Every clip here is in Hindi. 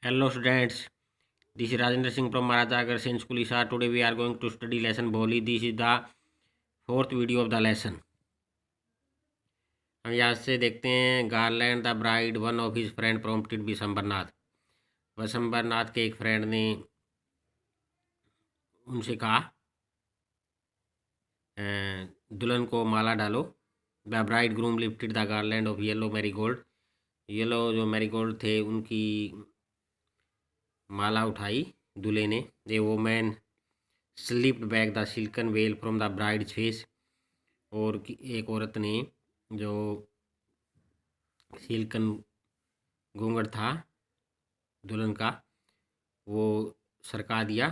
Hello students, this is Rajendra Singh from Maharaja Agrawal School Isar. Today we are going to study lesson Bholi. This is the fourth video of the lesson. हम यहाँ से देखते हैं garland the bride one of his friend prompted Vishambharnath. Vishambharnath के एक फ्रेंड ने उनसे कहा दुल्हन को माला डालो। The bridegroom lifted the garland of yellow marigold. Yellow जो मैरीगोल्ड थे उनकी माला उठाई दूल्हे ने। The women slipped back the silken veil from the bride face. और एक औरत ने जो सिल्कन घूंघट था दुल्हन का वो सरका दिया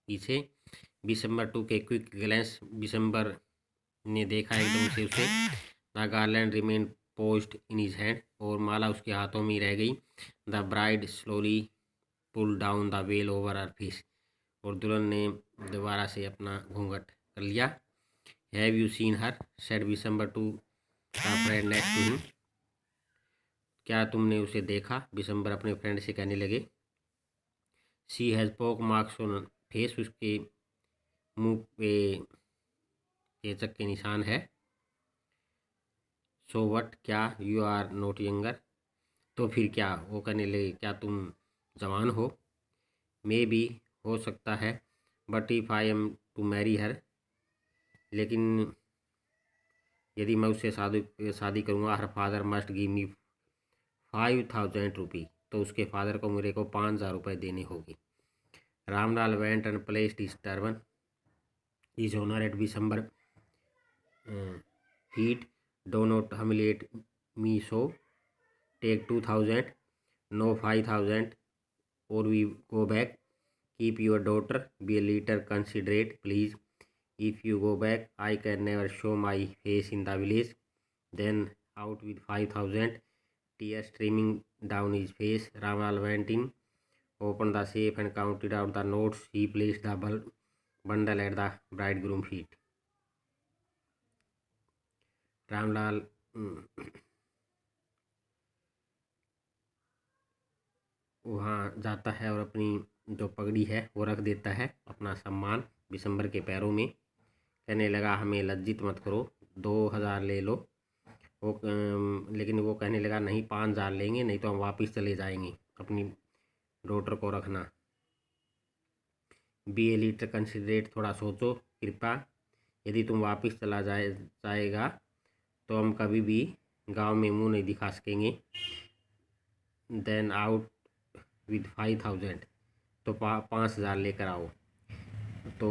पीछे। Vishambar took quick glance, Vishambar ने देखा एकदम से उसे। The garland remain poised in his hand, और माला उसके हाथों में रह गई। The bride slowly pull down the veil over her face, और दुल्हन ने दोबारा से अपना घूंघट कर लिया। Have you seen her, said Vishambar to the friend next to him. क्या तुमने उसे देखा, विशंबर अपने फ्रेंड से कहने लगे। शी हैज़ पोक मार्क्स ऑन फेस, उसके मुंह पे चेचक के निशान है। सो वट, क्या, यू आर नॉट यंगर, तो फिर क्या, वो कहने लगे क्या तुम जवान हो। मे बी, हो सकता है। But if I am to marry her, लेकिन यदि मैं उससे शादी करूँगा, her father must give me 5,000 rupee, तो उसके फादर को मेरे को 5,000 रुपये देने होंगे। Ramlal went and placed his turban is honour at Vishambar feet. Do not humiliate me so, take 2,000, no 5,000, और we go back. Keep your daughter, be a little considerate please. If you go back I can never show my face in the village. Then out with 5,000, tears streaming down his face. Ramal went in, opened the safe and counted out the notes. He placed the bundle at the bridegroom feet. Ramlal वहाँ जाता है और अपनी जो पगड़ी है वो रख देता है, अपना सम्मान विशंबर के पैरों में। कहने लगा हमें लज्जित मत करो, 2,000 ले लो। लेकिन वो कहने लगा नहीं, 5,000 लेंगे, नहीं तो हम वापस चले जाएंगे, अपनी डॉटर को रखना। बी ए लिटर कंसिडरेट, थोड़ा सोचो कृपा, यदि तुम वापस चला जाएगा तो हम कभी भी गांव में मुंह नहीं दिखा सकेंगे। देन आउट विद 5,000, तो 5,000 लेकर आओ। तो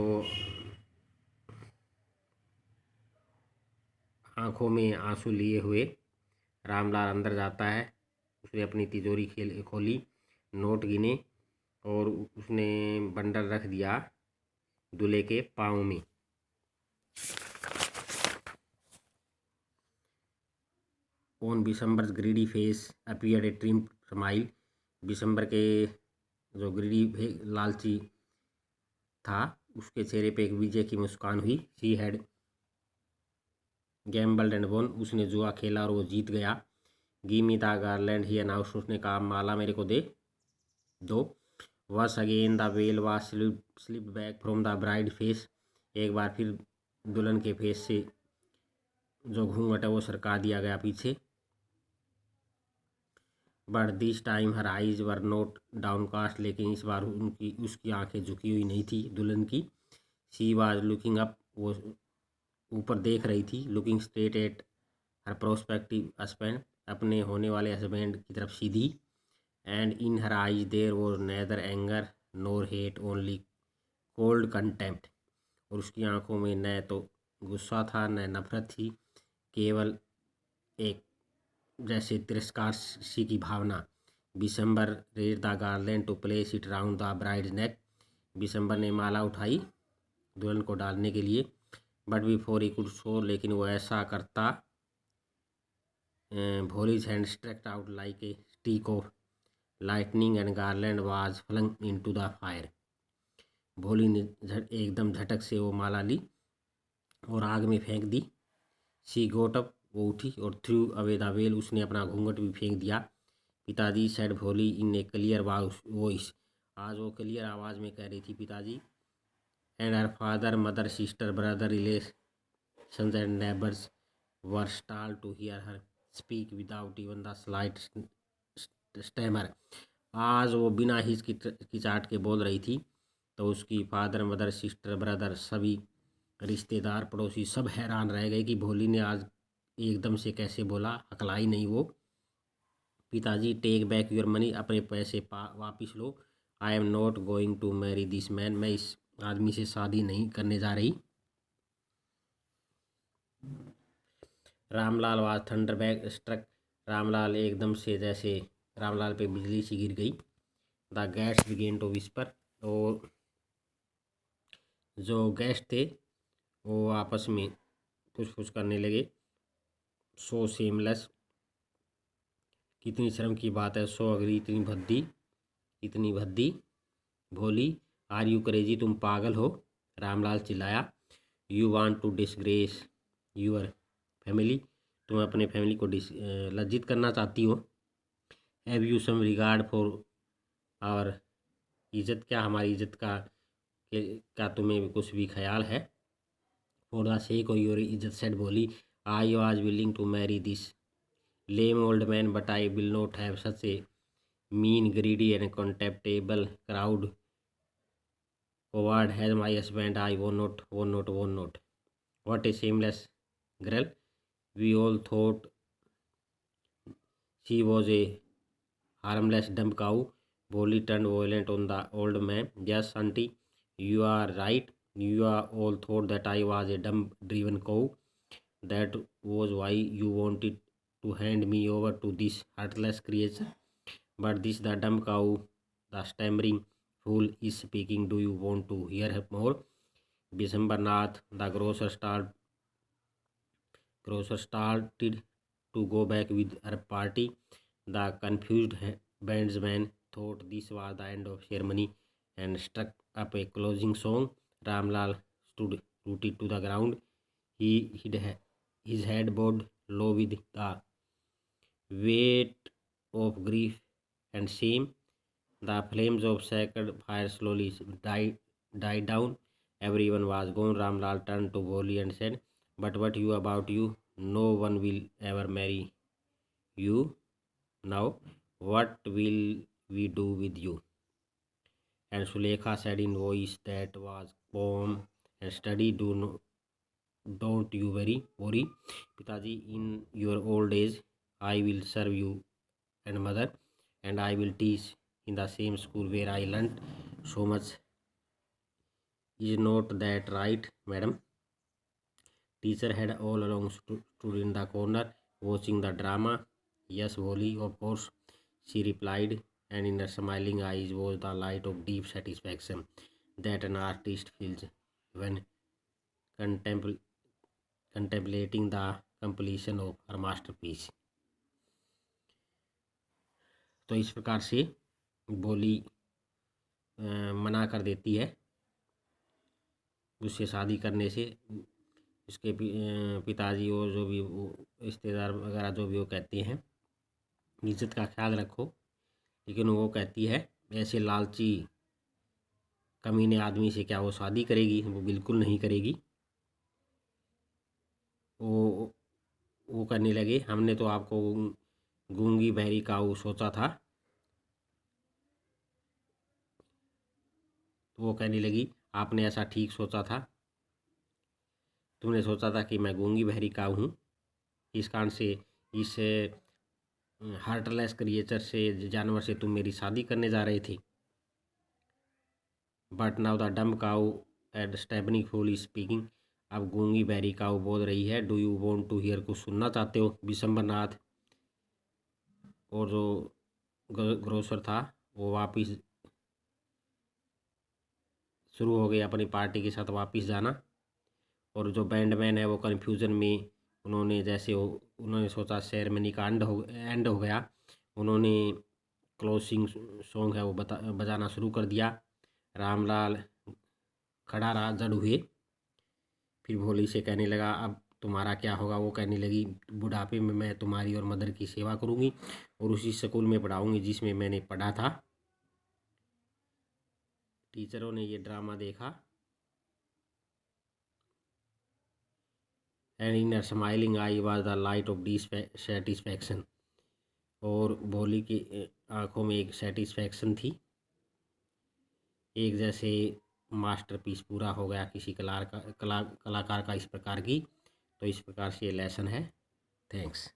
आंखों में आंसू लिए हुए रामलाल अंदर जाता है। उसने अपनी तिजोरी खोली, नोट गिने, और उसने बंडल रख दिया दूल्हे के पाँव में। On Vishambhar's greedy face appeared a trim smile. Vishambhar के जो ग्रीडी लालची था उसके चेहरे पे एक विजय की मुस्कान हुई। She had gambled and won, उसने जुआ खेला और वो जीत गया। Give me the garland he announced, उसने कहा माला मेरे को दे दो। Once again the veil was slipped back from the bride face, एक बार फिर दुल्हन के फेस से जो घूंघट है वो सरका दिया गया पीछे। But this time her eyes were note downcast, लेकिन इस बार उसकी आंखें झुकी हुई नहीं थी दुल्हन की। शी वाज लुकिंग अप, वो ऊपर देख रही थी। Looking straight at her prospective husband, अपने होने वाले हस्बैंड की तरफ सीधी। And in her eyes there was neither anger nor hate, only cold contempt, और उसकी आंखों में न तो गुस्सा था न नफरत थी, केवल एक जैसे तिरस्कार सी की भावना। Vishambhar raised the garland to place it round the bride's neck, Vishambhar ने माला उठाई दुल्हन को डालने के लिए। But before he could so, लेकिन वो ऐसा करता Bholi's hand struck out like a streak of lightning and garland was flung into the fire. Bholi ने एकदम झटक से वो माला ली और आग में फेंक दी। शी गोट अप, वो उठी और थ्रू अवे द वेल, उसने अपना घूंघट भी फेंक दिया पिताजी सेड भोली इन ए क्लियर वॉइस। आज वो क्लियर आवाज़ में कह रही थी पिताजी। And her father mother sister brother relations and neighbours were start to hear her speak without even the slight stammer. आज वो बिना हिचकिचाहट के बोल रही थी, तो उसकी फादर मदर सिस्टर ब्रदर सभी रिश्तेदार पड़ोसी सब हैरान रह गए कि भोली ने आज एकदम से कैसे बोला, हकलाई नहीं वो। पिताजी टेक बैक योर मनी, अपने पैसे वापिस लो। I am not going to marry this man, मैं इस आदमी से शादी नहीं करने जा रही। Ramlal was thunder back struck, Ramlal एकदम से जैसे रामलाल पे बिजली सी गिर गई। The guests began to whisper, और जो गेस्ट थे वो आपस में फुसफुस करने लगे। सो सेमलेस, कितनी शर्म की बात है। सो अगरी, इतनी भद्दी। भोली, आर यू क्रेजी, तुम पागल हो। रामलाल चिल्लाया। You want to disgrace your family, तुम अपने फैमिली को लज्जित करना चाहती हो। Have you some regard for our इज्जत, क्या हमारी इज्जत का तुम्हें कुछ भी ख्याल है। For the sake of your इज्जत said Bholi, I was willing to marry this lame old man, but I will not have such a mean, greedy and contemptible crowd forward as my husband. I will not. What a shameless girl. We all thought she was a harmless dumb cow. Bolly turned violent on the old man. Yes, auntie, you are right. You all thought that I was a dumb driven cow. That was why you wanted to hand me over to this heartless creature. But this the dumb cow, the stammering fool is speaking. Do you want to hear more? Bishambarnath, the grocer started to go back with her party. The confused bandsman thought this was the end of ceremony and struck up a closing song. Ramlal stood rooted to the ground. He hid his head bowed low with the weight of grief and shame. The flames of sacred fire slowly died down. Everyone was gone. Ramlal turned to Boli and said, "But what you about you? No one will ever marry you. Now, what will we do with you?" And Sulekha said in voice that was calm and steady, don't you worry. Pitaji, in your old age, I will serve you and mother, and I will teach in the same school where I learnt so much. Is not that right, madam? Teacher had all along stood in the corner watching the drama. Yes, Boli, of course, she replied, and in her smiling eyes was the light of deep satisfaction that an artist feels when contemplating the completion of her masterpiece. तो इस प्रकार से बोली मना कर देती है उससे शादी करने से। इसके पिताजी और जो भी वो रिश्तेदार वगैरह जो भी वो कहते हैं इज्जत का ख्याल रखो, लेकिन वो कहती है ऐसे लालची कमीने आदमी से क्या वो शादी करेगी, वो बिल्कुल नहीं करेगी। वो करने लगे, हमने तो आपको गूंगी बहरी काऊ सोचा था। तो वो कहने लगी, आपने ऐसा ठीक सोचा था, तुमने सोचा था कि मैं गूंगी बहरी काऊ हूँ, इस कारण से इस हार्टलेस क्रिएचर से, जानवर से तुम मेरी शादी करने जा रहे थे। But now the dumb cow and stabbing fool is speaking, अब गूंगी बहरी काऊ बोल रही है। Do you want to hear, कुछ सुनना चाहते हो? विशंबरनाथ और जो ग्रोसर था वो वापिस शुरू हो गए अपनी पार्टी के साथ वापिस जाना। और जो बैंडमैन है वो कन्फ्यूज़न में, उन्होंने सोचा सेरेमनी का एंड हो गया, उन्होंने क्लोजिंग सॉन्ग है वो बजाना शुरू कर दिया। रामलाल खड़ा रहा जड़ हुए, फिर भोली से कहने लगा, अब तुम्हारा क्या होगा? वो कहने लगी, बुढ़ापे में मैं तुम्हारी और मदर की सेवा करूँगी और उसी स्कूल में पढ़ाऊँगी जिसमें मैंने पढ़ा था। टीचरों ने ये ड्रामा देखा। And in her smiling I was the light of dissatisfaction. और भोली की आंखों में एक सेटिस्फैक्शन थी। एक जैसे मास्टरपीस पूरा हो गया किसी कलाकार का इस प्रकार की। तो इस प्रकार से ये लेसन है। थैंक्स।